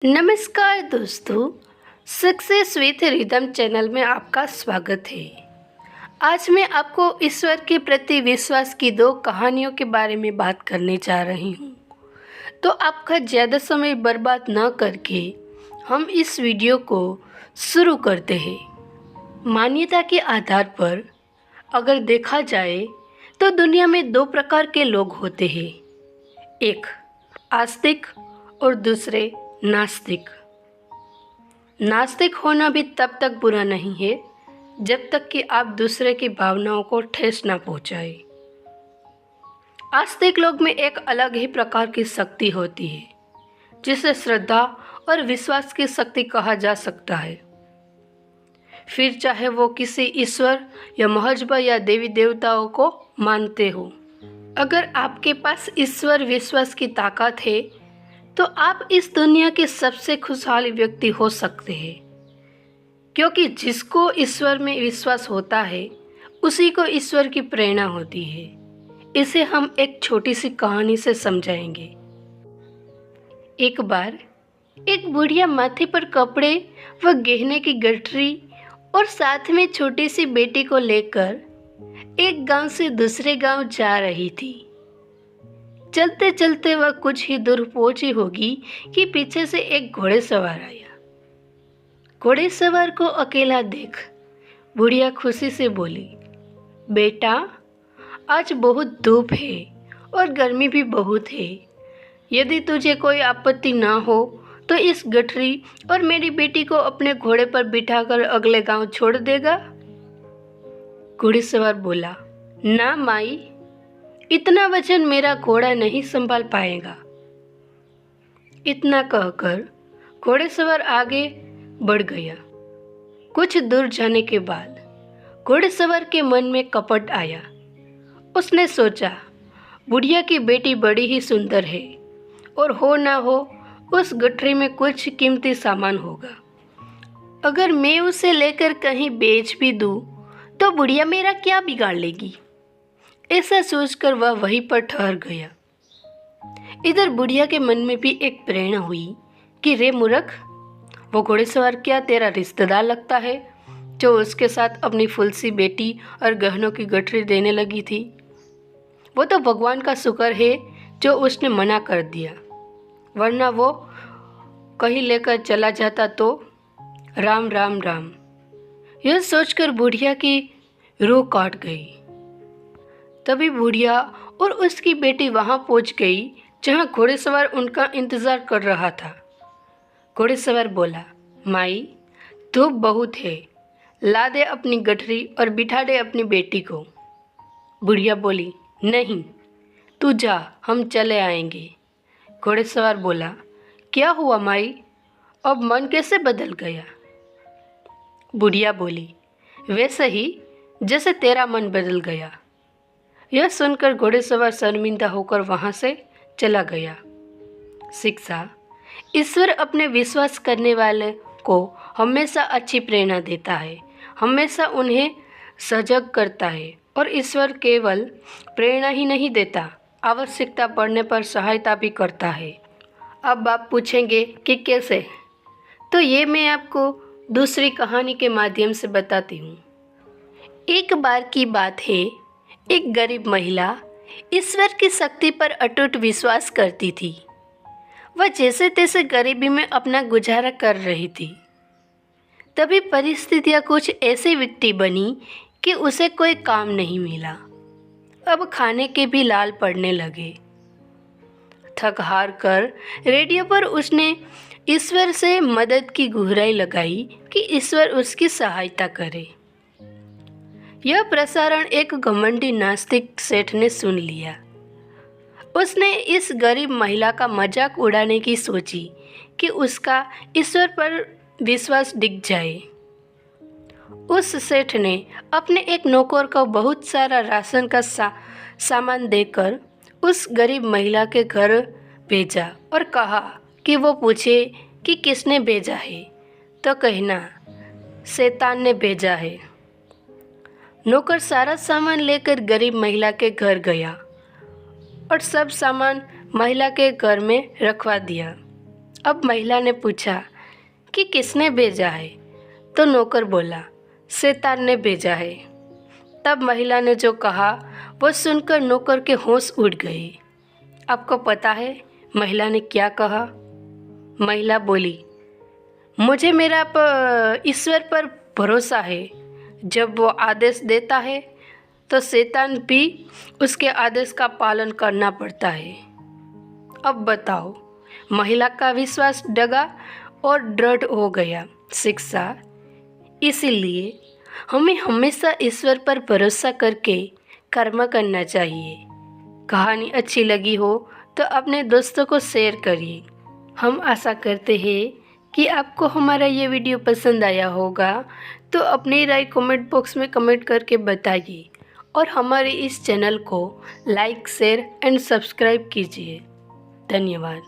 नमस्कार दोस्तों, success with rhythm channel में आपका स्वागत है। आज मैं आपको ईश्वर के प्रति विश्वास की दो कहानियों के बारे में बात करने जा रही हूँ। तो आपका ज़्यादा समय बर्बाद न करके हम इस वीडियो को शुरू करते हैं। मान्यता के आधार पर अगर देखा जाए तो दुनिया में दो प्रकार के लोग होते हैं, एक आस्तिक और दूसरे नास्तिक। नास्तिक होना भी तब तक बुरा नहीं है जब तक कि आप दूसरे की भावनाओं को ठेस ना पहुंचाए। आस्तिक लोग में एक अलग ही प्रकार की शक्ति होती है जिसे श्रद्धा और विश्वास की शक्ति कहा जा सकता है। फिर चाहे वो किसी ईश्वर या महजब या देवी देवताओं को मानते हो, अगर आपके पास ईश्वर विश्वास की ताकत है तो आप इस दुनिया के सबसे खुशहाल व्यक्ति हो सकते हैं, क्योंकि जिसको ईश्वर में विश्वास होता है उसी को ईश्वर की प्रेरणा होती है। इसे हम एक छोटी सी कहानी से समझाएंगे। एक बार एक बुढ़िया माथे पर कपड़े व गहने की गठरी और साथ में छोटी सी बेटी को लेकर एक गांव से दूसरे गांव जा रही थी। चलते चलते वह कुछ ही दूर पहुंची होगी कि पीछे से एक घोड़ेसवार आया। घोड़ेसवार को अकेला देख बुढ़िया खुशी से बोली, बेटा, आज बहुत धूप है और गर्मी भी बहुत है। यदि तुझे कोई आपत्ति ना हो तो इस गठरी और मेरी बेटी को अपने घोड़े पर बिठाकर अगले गांव छोड़ देगा। घोड़ेसवार बोला, ना माई, इतना वजन मेरा घोड़ा नहीं संभाल पाएगा। इतना कहकर घोड़ेसवार आगे बढ़ गया। कुछ दूर जाने के बाद घोड़ेसवार के मन में कपट आया। उसने सोचा, बुढ़िया की बेटी बड़ी ही सुंदर है और हो ना हो उस गठरी में कुछ कीमती सामान होगा। अगर मैं उसे लेकर कहीं बेच भी दूं तो बुढ़िया मेरा क्या बिगाड़ लेगी। ऐसा सोचकर वह वहीं पर ठहर गया। इधर बुढ़िया के मन में भी एक प्रेरणा हुई कि रे मूर्ख, वो घोड़ेसवार क्या तेरा रिश्तेदार लगता है जो उसके साथ अपनी फुलसी बेटी और गहनों की गठरी देने लगी थी। वो तो भगवान का शुक्र है जो उसने मना कर दिया, वरना वो कहीं लेकर चला जाता तो राम राम राम। यह सोचकर बुढ़िया की रूह काट गई। तभी बुढ़िया और उसकी बेटी वहां पहुंच गई जहां घोड़ेसवार उनका इंतजार कर रहा था। घोड़ेसवार बोला, माई, धूप बहुत है, ला दे अपनी गठरी और बिठा दे अपनी बेटी को। बुढ़िया बोली, नहीं, तू जा, हम चले आएंगे। घोड़ेसवार बोला, क्या हुआ माई, अब मन कैसे बदल गया। बुढ़िया बोली, वैसे ही जैसे तेरा मन बदल गया। यह सुनकर घोड़ेसवार शर्मिंदा होकर वहां से चला गया। शिक्षा, ईश्वर अपने विश्वास करने वाले को हमेशा अच्छी प्रेरणा देता है, हमेशा उन्हें सजग करता है और ईश्वर केवल प्रेरणा ही नहीं देता, आवश्यकता पड़ने पर सहायता भी करता है। अब आप पूछेंगे कि कैसे, तो ये मैं आपको दूसरी कहानी के माध्यम से बताती हूँ। एक बार की बात है, एक गरीब महिला ईश्वर की शक्ति पर अटूट विश्वास करती थी। वह जैसे तैसे गरीबी में अपना गुजारा कर रही थी। तभी परिस्थितियां कुछ ऐसी विकटी बनी कि उसे कोई काम नहीं मिला। अब खाने के भी लाल पड़ने लगे। थक हार कर रेडियो पर उसने ईश्वर से मदद की गुहार लगाई कि ईश्वर उसकी सहायता करे। यह प्रसारण एक घमंडी नास्तिक सेठ ने सुन लिया। उसने इस गरीब महिला का मजाक उड़ाने की सोची कि उसका ईश्वर पर विश्वास डिग जाए। उस सेठ ने अपने एक नौकर को बहुत सारा राशन का सामान देकर उस गरीब महिला के घर भेजा और कहा कि वो पूछे कि किसने भेजा है तो कहना, शैतान ने भेजा है। नौकर सारा सामान लेकर गरीब महिला के घर गया और सब सामान महिला के घर में रखवा दिया। अब महिला ने पूछा कि किसने भेजा है? तो नौकर बोला, शैतान ने भेजा है। तब महिला ने जो कहा वो सुनकर नौकर के होश उड़ गए। आपको पता है महिला ने क्या कहा? महिला बोली, मुझे मेरा ईश्वर पर भरोसा है। जब वो आदेश देता है तो शैतान भी उसके आदेश का पालन करना पड़ता है। अब बताओ, महिला का विश्वास डगा और दृढ़ हो गया। शिक्षा, इसीलिए हमें हमेशा ईश्वर पर भरोसा करके कर्म करना चाहिए। कहानी अच्छी लगी हो तो अपने दोस्तों को शेयर करिए। हम आशा करते हैं कि आपको हमारा ये वीडियो पसंद आया होगा, तो अपनी राय कमेंट बॉक्स में कमेंट करके बताइए और हमारे इस चैनल को लाइक, शेयर एंड सब्सक्राइब कीजिए। धन्यवाद।